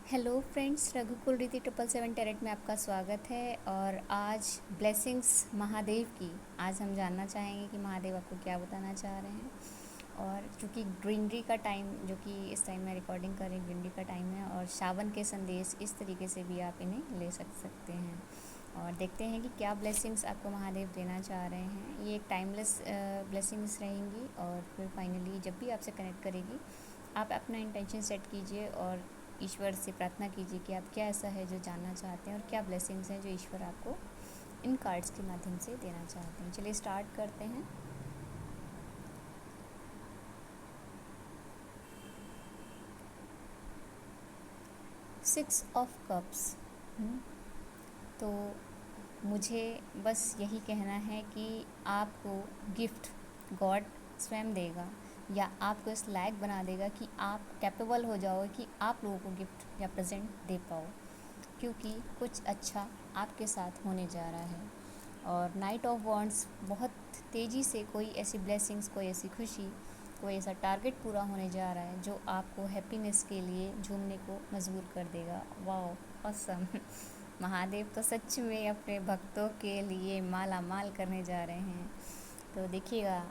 Hello friends, रघुकुल रीति 777 tarot में आपका स्वागत है। और आज ब्लेसिंग्स महादेव की आज हम जानना चाहेंगे कि महादेव आपको क्या बताना चाह रहे हैं। और चूँकि ग्रीनरी का टाइम, जो कि इस टाइम मैं रिकॉर्डिंग कर रही हूँ, ग्रीनरी का टाइम है और सावन के संदेश इस तरीके से भी आप इन्हें ले सकते हैं। और देखते हैं कि क्या ब्लेसिंग्स आपको महादेव देना चाह रहे हैं। ये एक टाइमलेस ब्लेसिंग्स रहेंगी और फिर फाइनली जब भी आपसे कनेक्ट करेगी आप अपना इंटेंशन सेट कीजिए और ईश्वर से प्रार्थना कीजिए कि आप क्या ऐसा है जो जानना चाहते हैं और क्या ब्लेसिंग्स हैं जो ईश्वर आपको इन कार्ड्स के माध्यम से देना चाहते हैं। चलिए स्टार्ट करते हैं। 6 ऑफ कप्स। तो मुझे बस यही कहना है कि आपको गिफ्ट गॉड स्वयं देगा या आपको इस लायक बना देगा कि आप कैपेबल हो जाओ कि आप लोगों को गिफ्ट या प्रेजेंट दे पाओ, क्योंकि कुछ अच्छा आपके साथ होने जा रहा है। और नाइट ऑफ वॉन्ड्स, बहुत तेज़ी से कोई ऐसी ब्लेसिंग्स, कोई ऐसी खुशी, कोई ऐसा टारगेट पूरा होने जा रहा है जो आपको हैप्पीनेस के लिए झूमने को मजबूर कर देगा। वाह, ऑसम। महादेव तो सच में अपने भक्तों के लिए माला माल करने जा रहे हैं। तो देखिएगा,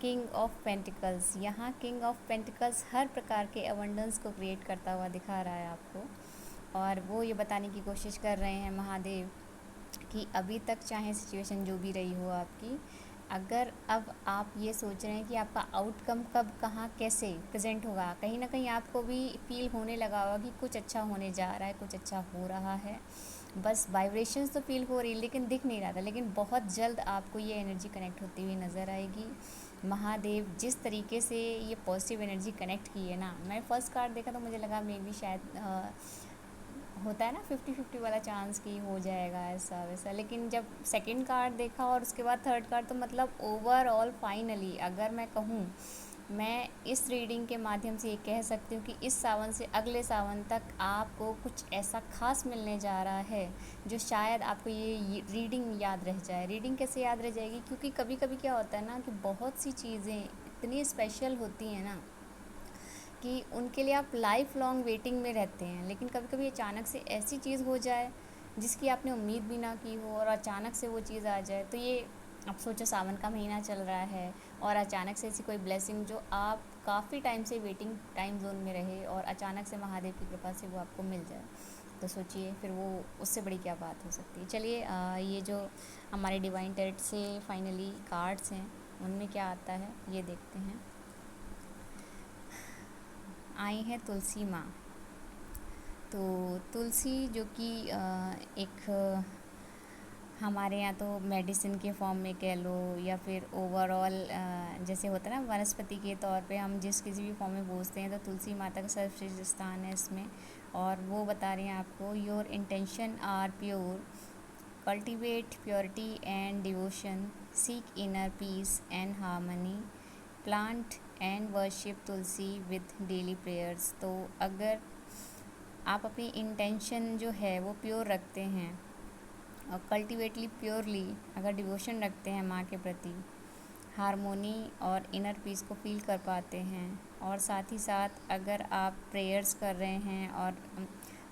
किंग ऑफ पेंटिकल्स, यहाँ किंग ऑफ पेंटिकल्स हर प्रकार के अबंडेंस को क्रिएट करता हुआ दिखा रहा है आपको। और वो ये बताने की कोशिश कर रहे हैं महादेव कि अभी तक चाहे सिचुएशन जो भी रही हो आपकी, अगर अब आप ये सोच रहे हैं कि आपका आउटकम कब, कहाँ, कैसे प्रेजेंट होगा, कहीं ना कहीं आपको भी फील होने लगा होगा कि कुछ अच्छा होने जा रहा है, कुछ अच्छा हो रहा है। बस वाइब्रेशंस तो फील हो रही लेकिन दिख नहीं रहा था, लेकिन बहुत जल्द आपको ये एनर्जी कनेक्ट होती हुई नज़र आएगी। महादेव जिस तरीके से ये पॉजिटिव एनर्जी कनेक्ट की है ना, मैं फर्स्ट कार्ड देखा तो मुझे लगा मे बी शायद होता है ना 50-50 वाला चांस कि हो जाएगा ऐसा वैसा, लेकिन जब सेकंड कार्ड देखा और उसके बाद थर्ड कार्ड, तो मतलब ओवरऑल फाइनली अगर मैं कहूँ, मैं इस रीडिंग के माध्यम से ये कह सकती हूँ कि इस सावन से अगले सावन तक आपको कुछ ऐसा खास मिलने जा रहा है जो शायद आपको ये रीडिंग याद रह जाए। रीडिंग कैसे याद रह जाएगी? क्योंकि कभी कभी क्या होता है ना कि बहुत सी चीज़ें इतनी स्पेशल होती हैं ना कि उनके लिए आप लाइफ लॉन्ग वेटिंग में रहते हैं, लेकिन कभी कभी अचानक से ऐसी चीज़ हो जाए जिसकी आपने उम्मीद भी ना की हो और अचानक से वो चीज़ आ जाए। तो ये आप सोचो, सावन का महीना चल रहा है और अचानक से ऐसी कोई ब्लेसिंग जो आप काफ़ी टाइम से वेटिंग टाइम जोन में रहे और अचानक से महादेव की कृपा से वो आपको मिल जाए, तो सोचिए फिर वो उससे बड़ी क्या बात हो सकती है। चलिए, ये जो हमारे डिवाइन टैरेट से फाइनली कार्ड्स हैं उनमें क्या आता है ये देखते हैं। आई हैं तुलसी माँ। तो तुलसी जो कि एक हमारे यहाँ तो मेडिसिन के फॉर्म में कह लो या फिर ओवरऑल जैसे होता है ना वनस्पति के तौर पे हम जिस किसी भी फॉर्म में पूछते हैं, तो तुलसी माता का सर्वश्रेष्ठ स्थान है इसमें। और वो बता रही हैं आपको, your intention are pure, cultivate purity and devotion, seek inner peace and harmony, plant and worship tulsi with daily prayers. तो अगर आप अपनी इंटेंशन जो है वो प्योर रखते हैं और कल्टिवेटली प्योरली अगर डिवोशन रखते हैं माँ के प्रति, हारमोनी और इनर पीस को फील कर पाते हैं, और साथ ही साथ अगर आप प्रेयर्स कर रहे हैं और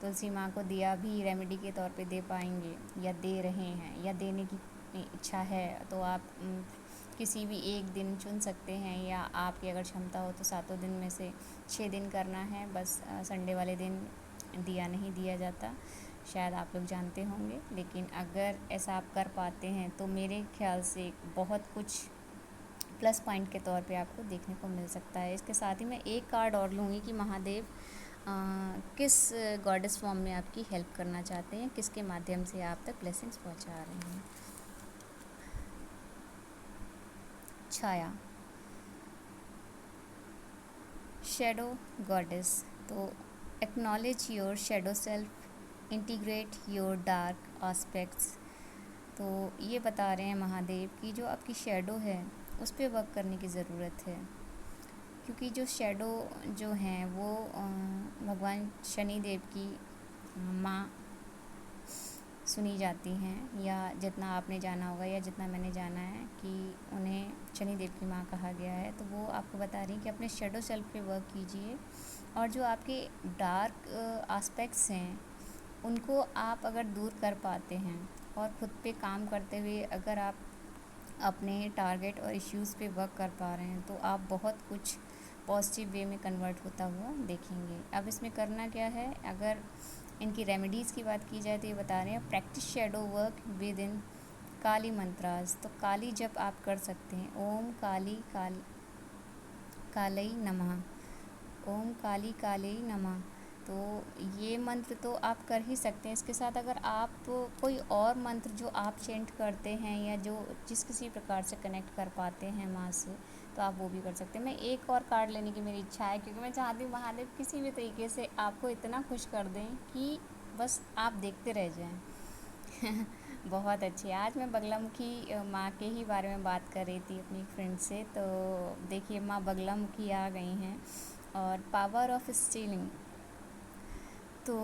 तुलसी माँ को दिया भी रेमेडी के तौर पे दे पाएंगे या दे रहे हैं या देने की इच्छा है, तो आप किसी भी एक दिन चुन सकते हैं, या आपकी अगर क्षमता हो तो 7 दिन में से 6 दिन करना है। बस संडे वाले दिन दिया नहीं दिया जाता, शायद आप लोग जानते होंगे, लेकिन अगर ऐसा आप कर पाते हैं तो मेरे ख्याल से बहुत कुछ प्लस पॉइंट के तौर पे आपको देखने को मिल सकता है। इसके साथ ही मैं एक कार्ड और लूँगी कि महादेव किस गॉडेस फॉर्म में आपकी हेल्प करना चाहते हैं, किसके माध्यम से आप तक ब्लेसिंग्स पहुंचा रहे हैं। छाया, शेडो गॉडेस। तो acknowledge your shadow self, integrate your dark aspects. तो ये बता रहे हैं महादेव कि जो आपकी शेडो है उस पर वर्क करने की ज़रूरत है, क्योंकि जो शेडो जो हैं वो भगवान शनि देव की माँ सुनी जाती हैं, या जितना आपने जाना होगा या जितना मैंने जाना है कि उन्हें शनि देव की माँ कहा गया है। तो वो आपको बता रही हैं कि अपने शेडो सेल्फ पे वर्क कीजिए और जो आपके डार्क एस्पेक्ट्स हैं उनको आप अगर दूर कर पाते हैं और ख़ुद पे काम करते हुए अगर आप अपने टारगेट और इश्यूज़ पे वर्क कर पा रहे हैं तो आप बहुत कुछ पॉजिटिव वे में कन्वर्ट होता हुआ देखेंगे। अब इसमें करना क्या है, अगर इनकी रेमेडीज़ की बात की जाए तो ये बता रहे हैं practice shadow work with in Kali mantras. तो काली जब आप कर सकते हैं, ओम काली कालई नमः, ओम काली कालई नमः। तो ये मंत्र तो आप कर ही सकते हैं। इसके साथ अगर आप कोई और मंत्र जो आप चेंट करते हैं या जो जिस किसी प्रकार से कनेक्ट कर पाते हैं माँ से, तो आप वो भी कर सकते हैं। मैं एक और कार्ड लेने की मेरी इच्छा है, क्योंकि मैं चाहती हूँ महादेव किसी भी तरीके से आपको इतना खुश कर दें कि बस आप देखते रह जाएं। बहुत अच्छी। आज मैं बगलामुखी माँ के ही बारे में बात कर रही थी अपनी फ्रेंड से, तो देखिए माँ बगलामुखी आ गई हैं और पावर ऑफ स्टीलिंग। तो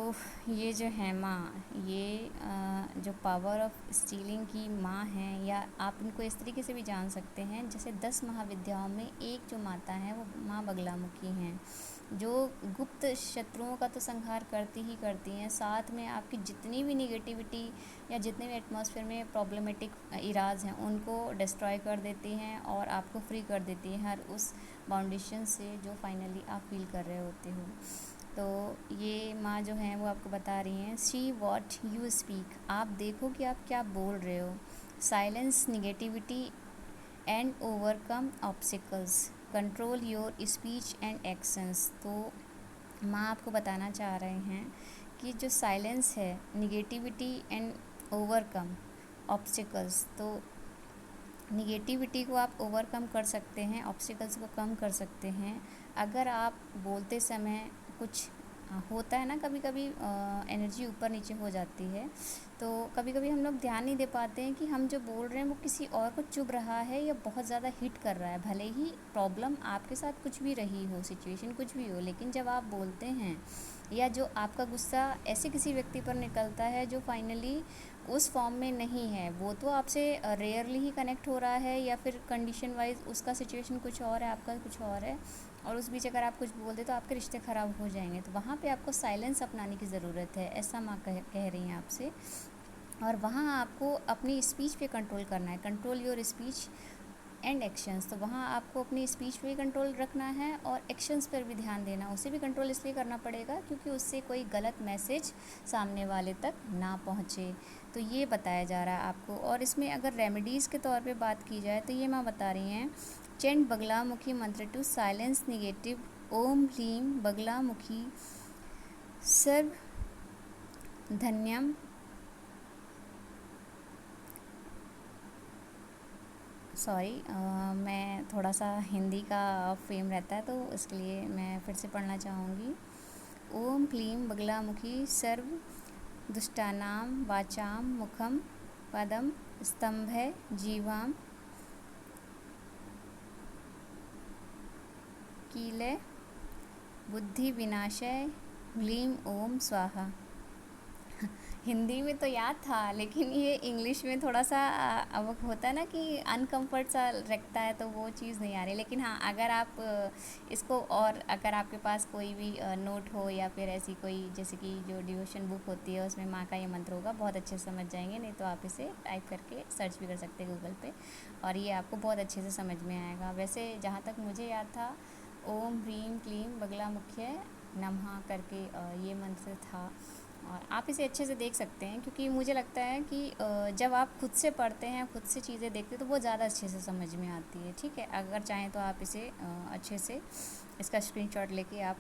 ये जो है माँ, ये जो पावर ऑफ स्टीलिंग की माँ हैं, या आप इनको इस तरीके से भी जान सकते हैं जैसे 10 महाविद्याओं में एक जो माता है वो माँ बगलामुखी हैं, जो गुप्त शत्रुओं का तो संहार करती ही करती हैं, साथ में आपकी जितनी भी निगेटिविटी या जितने भी एटमॉस्फेयर में प्रॉब्लमेटिक इराज हैं उनको डिस्ट्रॉय कर देती हैं और आपको फ्री कर देती हैं हर उस बाउंडेशन से जो फाइनली आप फील कर रहे होते हो। तो ये माँ जो हैं वो आपको बता रही हैं, सी वॉट यू स्पीक, आप देखो कि आप क्या बोल रहे हो, silence negativity and overcome obstacles, control your speech and actions. तो माँ आपको बताना चाह रहे हैं कि जो साइलेंस है, निगेटिविटी एंड ओवरकम ऑब्स्टिकल्स, तो निगेटिविटी को आप ओवरकम कर सकते हैं, ऑब्स्टिकल्स को कम कर सकते हैं अगर आप बोलते समय कुछ होता है ना, कभी कभी एनर्जी ऊपर नीचे हो जाती है, तो कभी कभी हम लोग ध्यान नहीं दे पाते हैं कि हम जो बोल रहे हैं वो किसी और को चुभ रहा है या बहुत ज़्यादा हिट कर रहा है। भले ही प्रॉब्लम आपके साथ कुछ भी रही हो, सिचुएशन कुछ भी हो, लेकिन जब आप बोलते हैं या जो आपका गुस्सा ऐसे किसी व्यक्ति पर निकलता है जो फाइनली उस फॉर्म में नहीं है, वो तो आपसे रेयरली ही कनेक्ट हो रहा है, या फिर कंडीशन वाइज उसका सिचुएशन कुछ और है, आपका कुछ और है, और उस बीच अगर आप कुछ बोल दे तो आपके रिश्ते ख़राब हो जाएंगे। तो वहाँ पे आपको साइलेंस अपनाने की ज़रूरत है, ऐसा माँ कह रही हैं आपसे। और वहाँ आपको अपनी स्पीच पे कंट्रोल करना है, control your speech and actions. तो वहाँ आपको अपनी स्पीच पे भी कंट्रोल रखना है और एक्शंस पर भी ध्यान देना। उसे भी कंट्रोल इसलिए करना पड़ेगा क्योंकि उससे कोई गलत मैसेज सामने वाले तक ना पहुँचे। तो ये बताया जा रहा है आपको। और इसमें अगर रेमेडीज़ के तौर पे बात की जाए तो ये माँ बता रही हैं, chant Baglamukhi mantra to silence negative, ओम ह्लीम बगलामुखी सर्व धन्यम। सॉरी, मैं थोड़ा सा हिंदी का फेम रहता है तो इसके लिए मैं फिर से पढ़ना चाहूँगी। ओम क्लीम बगलामुखी सर्व दुष्टानाम वाचाम मुखम पदम स्तंभे जीवाम कीले बुद्धि विनाशय ग्लीम ओम स्वाहा। हिंदी में तो याद था, लेकिन ये इंग्लिश में थोड़ा सा अब होता है ना कि अनकम्फर्ट सा रखता है, तो वो चीज़ नहीं आ रही। लेकिन हाँ, अगर आप इसको, और अगर आपके पास कोई भी नोट हो या फिर ऐसी कोई जैसे कि जो डिवोशन बुक होती है उसमें माँ का ये मंत्र होगा, बहुत अच्छे से समझ जाएंगे। नहीं तो आप इसे टाइप करके सर्च भी कर सकते हैं गूगल पे, और ये आपको बहुत अच्छे से समझ में आएगा। वैसे जहाँ तक मुझे याद था, ओम ह्रीम क्लीम बगलामुख्य नमः करके ये मंत्र था, और आप इसे अच्छे से देख सकते हैं। क्योंकि मुझे लगता है कि जब आप खुद से पढ़ते हैं, खुद से चीज़ें देखते हैं, तो वो ज़्यादा अच्छे से समझ में आती है। ठीक है, अगर चाहें तो आप इसे अच्छे से इसका स्क्रीनशॉट लेके आप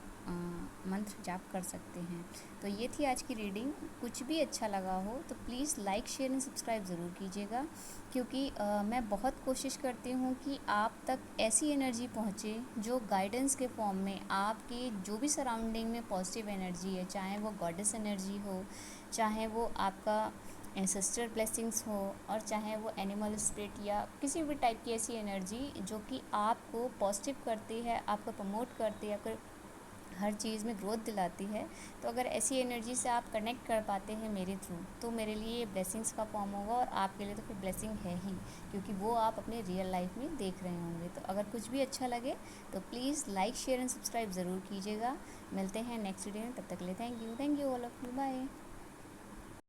मंत्र जाप कर सकते हैं। तो ये थी आज की रीडिंग। कुछ भी अच्छा लगा हो तो please like share and subscribe ज़रूर कीजिएगा, क्योंकि मैं बहुत कोशिश करती हूँ कि आप तक ऐसी एनर्जी पहुँचे जो गाइडेंस के फॉर्म में आपके जो भी सराउंडिंग में पॉजिटिव एनर्जी है, चाहे वो गॉडेस एनर्जी हो, चाहे वो आपका एंसेस्टर ब्लेसिंग्स हो, और चाहे वो एनिमल स्पिरिट या किसी भी टाइप की ऐसी एनर्जी जो कि आपको पॉजिटिव करती है, आपको प्रमोट करती है, आपको हर चीज़ में ग्रोथ दिलाती है। तो अगर ऐसी एनर्जी से आप कनेक्ट कर पाते हैं मेरे थ्रू, तो मेरे लिए ये ब्लेसिंग्स का फॉर्म होगा, और आपके लिए तो फिर ब्लेसिंग है ही, क्योंकि वो आप अपने रियल लाइफ में देख रहे होंगे। तो अगर कुछ भी अच्छा लगे तो please like share and subscribe ज़रूर कीजिएगा। मिलते हैं नेक्स्ट वीडियो में, तब तक के लिए thank you all of you, bye.